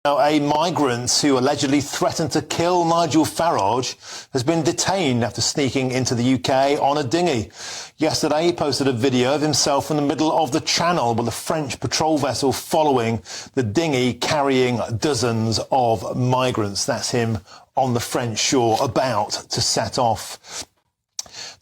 Now, a migrant who allegedly threatened to kill Nigel Farage has been detained after sneaking into the UK on a dinghy. Yesterday, he posted a video of himself in the middle of the Channel with a French patrol vessel following the dinghy carrying dozens of migrants. That's him on the French shore about to set off.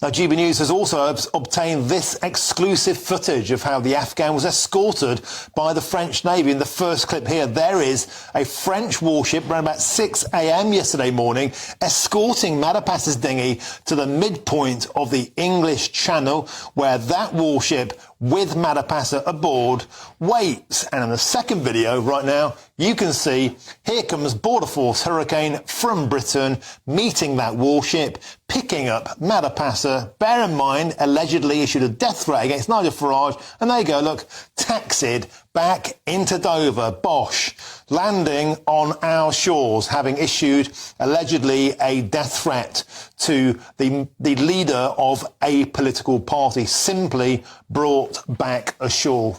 Now, GB News has also obtained this exclusive footage of how the Afghan was escorted by the French Navy. In the first clip here, there is a French warship around about 6 a.m. yesterday morning escorting Madapas's dinghy to the midpoint of the English Channel, where that warship with Madapasa aboard waits. And in the second video right now, you can see here comes Border Force Hurricane from Britain meeting that warship, picking up Madapasa. Bear in mind, allegedly issued a death threat against Nigel Farage. And there you go, look, taxied back into Dover, Bosch, landing on our shores, having issued allegedly a death threat to the leader of a political party, simply brought back ashore.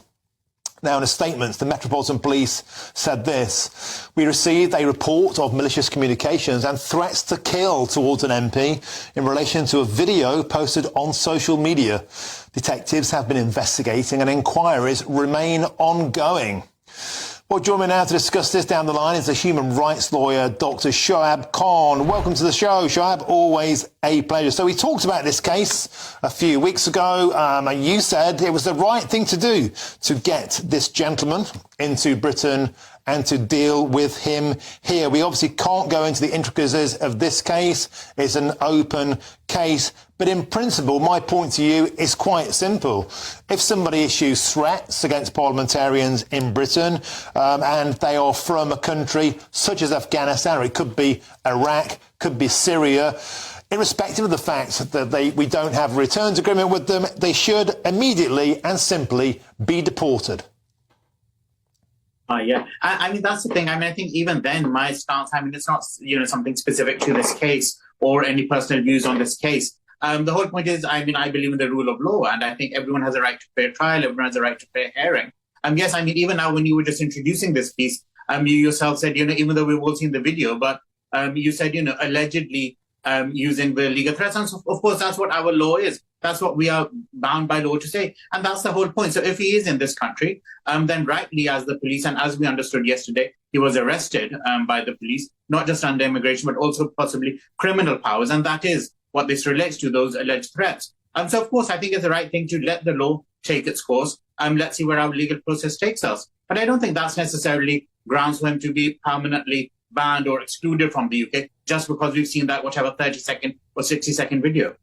Now, in a statement, the Metropolitan Police said this: "We received a report of malicious communications and threats to kill towards an MP in relation to a video posted on social media. Detectives have been investigating and inquiries remain ongoing." Well, joining me now to discuss this down the line is the human rights lawyer, Dr. Shoaib Khan. Welcome to the show, Shoaib. Always a pleasure. So we talked about this case a few weeks ago, and you said it was the right thing to do to get this gentleman into Britain and to deal with him here. We obviously can't go into the intricacies of this case. It's an open case. But in principle, my point to you is quite simple. If somebody issues threats against parliamentarians in Britain, and they are from a country such as Afghanistan, or it could be Iraq, could be Syria, irrespective of the fact that we don't have a returns agreement with them, they should immediately and simply be deported. Yeah, I mean, that's the thing. I mean, I think even then, my stance, I mean, it's not, something specific to this case or any personal views on this case. The whole point is, I mean, I believe in the rule of law, and I think everyone has a right to fair trial, everyone has a right to fair hearing. Yes, I mean, even now when you were just introducing this piece, you yourself said, even though we've all seen the video, but you said, allegedly using the legal threats. And so, of course, that's what our law is. That's what we are bound by law to say. And that's the whole point. So if he is in this country, then rightly, as the police, and as we understood yesterday, he was arrested by the police, not just under immigration, but also possibly criminal powers. And that is what this relates to, those alleged threats. So, of course, I think it's the right thing to let the law take its course. Let's see where our legal process takes us. But I don't think that's necessarily grounds for him to be permanently banned or excluded from the UK just because we've seen that, whatever, 30-second or 60-second video.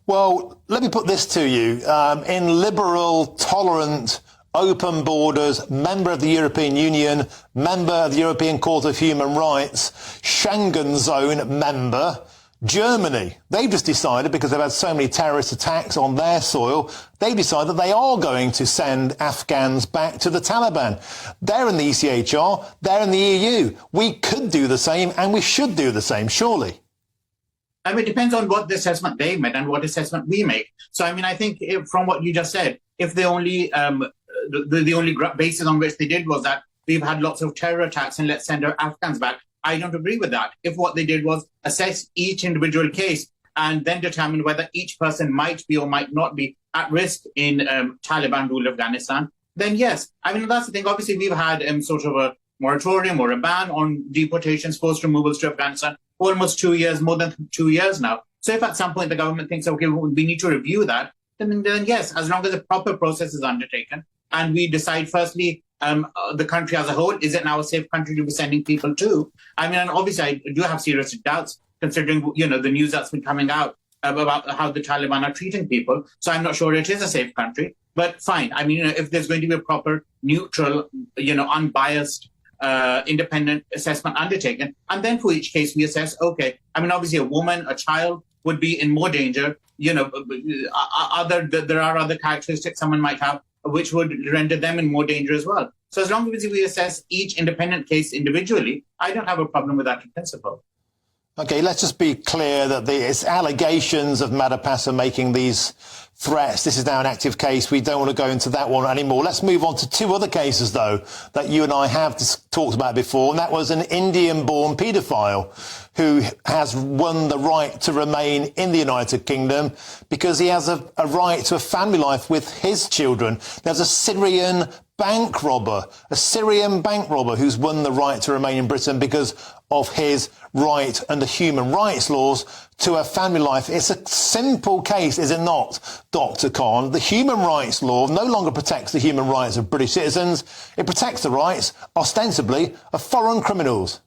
Well, let me put this to you. In liberal, tolerant, open borders, member of the European Union, member of the European Court of Human Rights, Schengen Zone member, Germany, they've just decided, because they've had so many terrorist attacks on their soil, they've decided that they are going to send Afghans back to the Taliban. They're in the ECHR, they're in the EU. We could do the same, and we should do the same, surely. I mean, it depends on what the assessment they made and what assessment we make. So, I mean, I think from what you just said, if the only the only basis on which they did was that we've had lots of terror attacks and let's send our Afghans back, I don't agree with that. If what they did was assess each individual case and then determine whether each person might be or might not be at risk in Taliban-ruled Afghanistan, then yes. I mean, that's the thing. Obviously, we've had sort of a moratorium or a ban on deportations, forced removals to Afghanistan for almost 2 years, more than 2 years now. So if at some point the government thinks, okay, we need to review that, then yes, as long as a proper process is undertaken and we decide, firstly, the country as a whole, is it now a safe country to be sending people to? I mean, and obviously, I do have serious doubts, considering, the news that's been coming out about how the Taliban are treating people. So I'm not sure it is a safe country. But fine. I mean, if there's going to be a proper, neutral, unbiased, independent assessment undertaken, and then for each case we assess, okay, I mean, obviously a woman, a child would be in more danger. There are other characteristics someone might have which would render them in more danger as well. So as long as we assess each independent case individually, I don't have a problem with that in principle. Okay, let's just be clear that it's allegations of Madapasa making these threats. This is now an active case. We don't want to go into that one anymore. Let's move on to two other cases, though, that you and I have talked about before, and that was an Indian-born paedophile who has won the right to remain in the United Kingdom because he has a right to a family life with his children. There's a Syrian bank robber who's won the right to remain in Britain because of his right under human rights laws to a family life. It's a simple case, is it not, Dr. Khan? The human rights law no longer protects the human rights of British citizens. It protects the rights, ostensibly, of foreign criminals.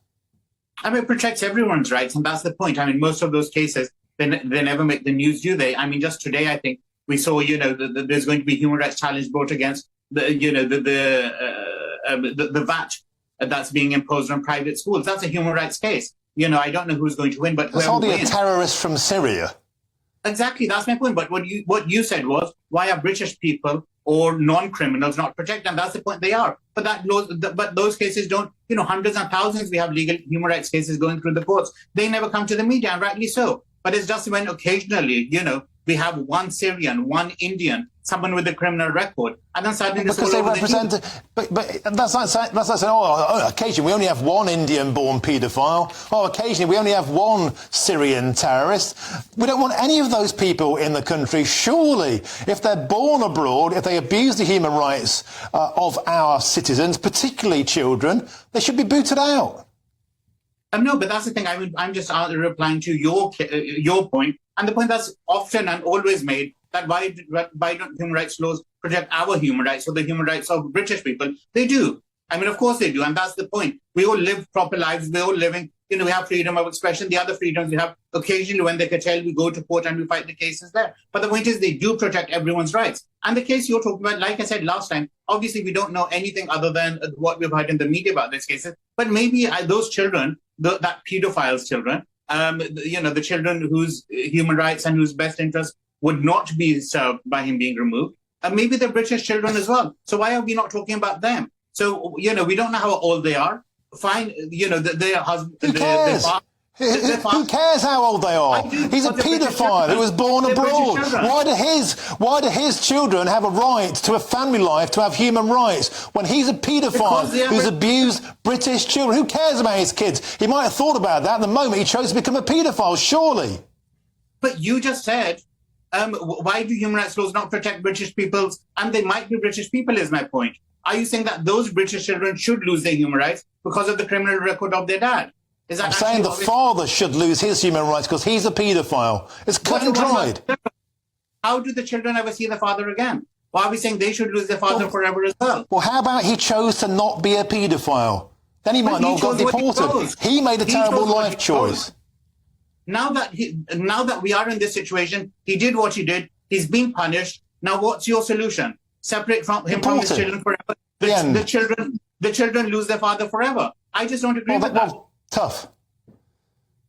I mean, it protects everyone's rights, and that's the point. I mean, most of those cases, they never make the news, do they? I mean, just today, I think we saw, there's going to be human rights challenge brought against the VAT that's being imposed on private schools. That's a human rights case. I don't know who's going to win, but it's hardly a terrorist from Syria. Exactly, that's my point. But what you said was, why are British people or non-criminals not protected? And that's the point, they are. But those cases don't, hundreds and thousands, we have legal human rights cases going through the courts. They never come to the media, and rightly so. But it's just when occasionally, we have one Syrian, one Indian, someone with a criminal record, and then suddenly because they represent. But that's like saying, occasionally we only have one Indian-born paedophile. Oh, occasionally we only have one Syrian terrorist. We don't want any of those people in the country. Surely, if they're born abroad, if they abuse the human rights of our citizens, particularly children, they should be booted out. No, but that's the thing. I'm just replying to your point, and the point that's often and always made, that why don't human rights laws protect our human rights or the human rights of British people? They do. I mean, of course they do, and that's the point. We all live proper lives. We're all living, we have freedom of expression. The other freedoms we have, occasionally when they curtail, we go to court and we fight the cases there. But the point is, they do protect everyone's rights. And the case you're talking about, like I said last time, obviously we don't know anything other than what we've heard in the media about these cases. But maybe those children, that pedophile's children, the children whose human rights and whose best interests would not be served by him being removed, maybe they're British children as well. So why are we not talking about them? So, we don't know how old they are. Fine, their husband... Who cares? Who cares how old they are? He's a paedophile who was born abroad. Why do his children have a right to a family life, to have human rights, when he's a paedophile who's abused British children? Who cares about his kids? He might have thought about that at the moment he chose to become a paedophile, surely. But you just said, why do human rights laws not protect British peoples? And they might be British people, is my point. Are you saying that those British children should lose their human rights because of the criminal record of their dad? I'm saying the father should lose his human rights because he's a paedophile. It's cut and dried. How do the children ever see the father again? Why are we saying they should lose their father forever as well? Well, how about he chose to not be a paedophile? Then he might not have got deported. He made a terrible life choice. Now that we are in this situation, he did what he did. He's being punished. Now, what's your solution? Separate from him from his children forever. The children lose their father forever. I just don't agree with that. Tough.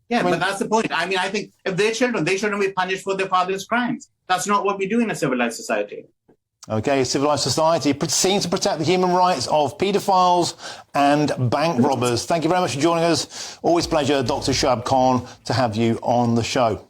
Yeah, but that's the point. I mean, I think if they're children, they shouldn't be punished for their father's crimes. That's not what we do in a civilized society. Okay, civilized society seems to protect the human rights of paedophiles and bank robbers. Thank you very much for joining us. Always a pleasure, Dr. Shoaib Khan, to have you on the show.